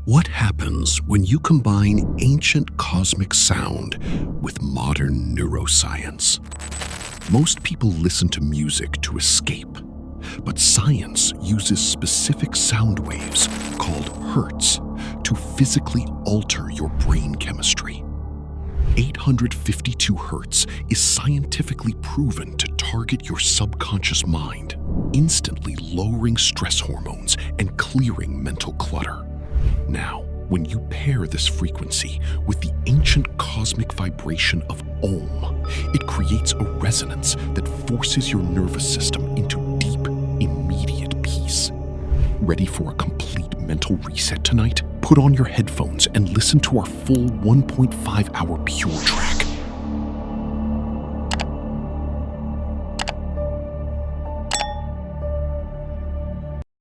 What happens when you combine ancient cosmic sound with modern neuroscience? Most people listen to music to escape, but science uses specific sound waves called hertz to physically alter your brain chemistry. 852 hertz is scientifically proven to target your subconscious mind, instantly lowering stress hormones and clearing mental clutter. Now, when you pair this frequency with the ancient cosmic vibration of Om, it creates a resonance that forces your nervous system into deep, immediate peace. Ready for a complete mental reset tonight? Put on your headphones and listen to our full 1.5-hour pure trance.